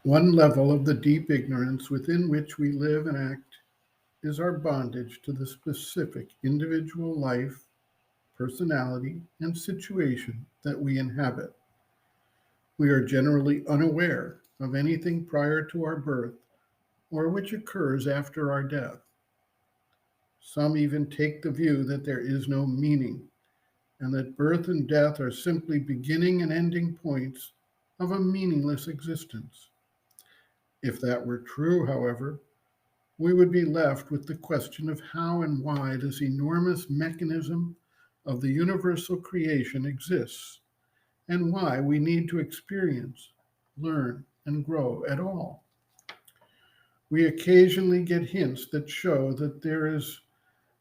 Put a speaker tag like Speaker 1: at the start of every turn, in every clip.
Speaker 1: One level of the deep ignorance within which we live and act is our bondage to the specific individual life, personality, and situation that we inhabit. We are generally unaware of anything prior to our birth or which occurs after our death. Some even take the view that there is no meaning and that birth and death are simply beginning and ending points of a meaningless existence. If that were true, however, we would be left with the question of how and why this enormous mechanism of the universal creation exists and why we need to experience, learn, and grow at all. We occasionally get hints that show that there is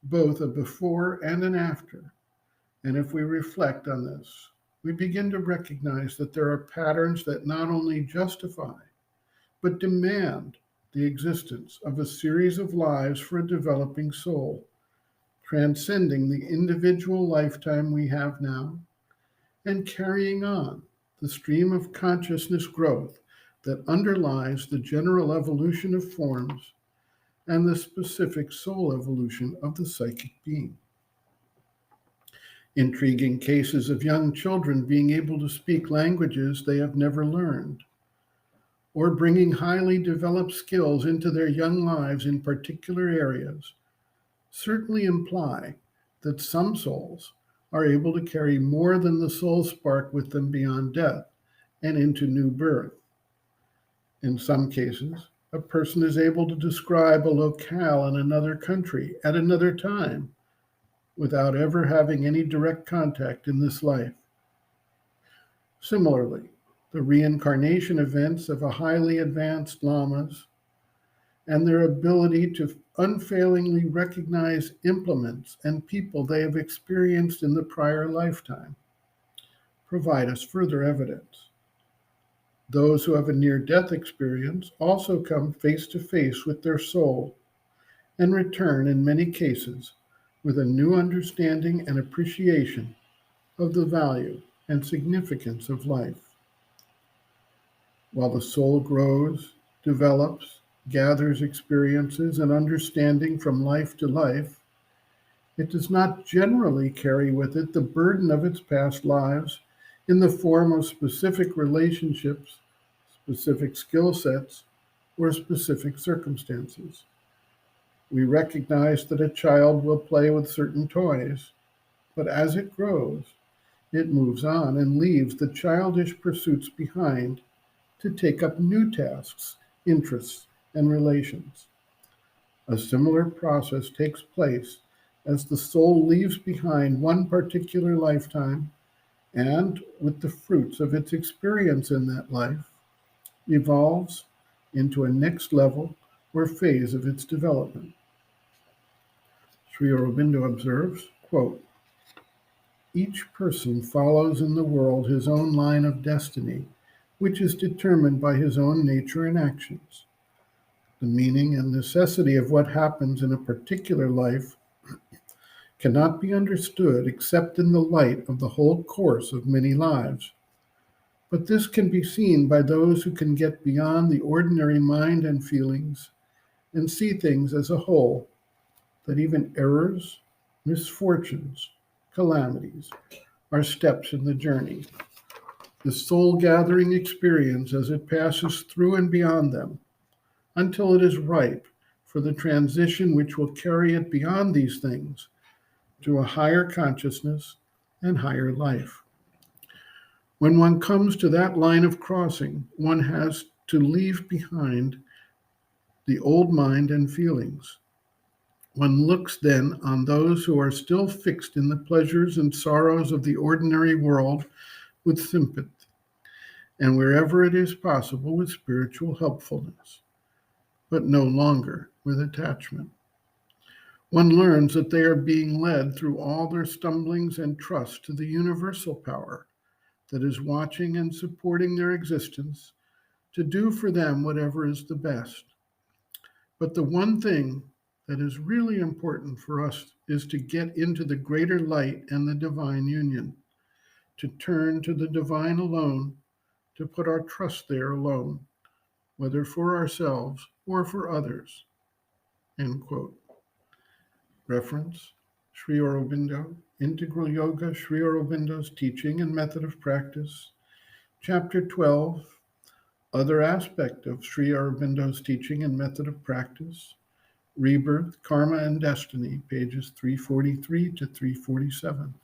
Speaker 1: both a before and an after, and if we reflect on this, we begin to recognize that there are patterns that not only justify, but demand the existence of a series of lives for a developing soul, transcending the individual lifetime we have now and carrying on the stream of consciousness growth that underlies the general evolution of forms and the specific soul evolution of the psychic being. Intriguing cases of young children being able to speak languages they have never learned, or bringing highly developed skills into their young lives in particular areas, certainly imply that some souls are able to carry more than the soul spark with them beyond death and into new birth. In some cases, a person is able to describe a locale in another country at another time without ever having any direct contact in this life. Similarly, the reincarnation events of a highly advanced lamas and their ability to unfailingly recognize implements and people they have experienced in the prior lifetime provide us further evidence. Those who have a near death experience also come face to face with their soul and return, in many cases, with a new understanding and appreciation of the value and significance of life. While the soul grows, develops, gathers experiences and understanding from life to life, it does not generally carry with it the burden of its past lives in the form of specific relationships, specific skill sets, or specific circumstances. We recognize that a child will play with certain toys, but as it grows, it moves on and leaves the childish pursuits behind to take up new tasks, interests, and relations. A similar process takes place as the soul leaves behind one particular lifetime and, with the fruits of its experience in that life, evolves into a next level or phase of its development. Sri Aurobindo observes, quote, each person follows in the world his own line of destiny, which is determined by his own nature and actions. The meaning and necessity of what happens in a particular life cannot be understood except in the light of the whole course of many lives. But this can be seen by those who can get beyond the ordinary mind and feelings and see things as a whole, that even errors, misfortunes, calamities are steps in the journey. The soul gathering experience as it passes through and beyond them until it is ripe for the transition which will carry it beyond these things to a higher consciousness and higher life. When one comes to that line of crossing, one has to leave behind the old mind and feelings. One looks then on those who are still fixed in the pleasures and sorrows of the ordinary world with sympathy, and wherever it is possible with spiritual helpfulness, but no longer with attachment. One learns that they are being led through all their stumblings and trust to the universal power that is watching and supporting their existence to do for them whatever is the best. But the one thing that is really important for us is to get into the greater light and the divine union, to turn to the divine alone, to put our trust there alone, whether for ourselves or for others. End quote. Reference, Sri Aurobindo, Integral Yoga, Sri Aurobindo's Teaching and Method of Practice, Chapter 12, Other Aspect of Sri Aurobindo's Teaching and Method of Practice, Rebirth, Karma and Destiny, pages 343 to 347.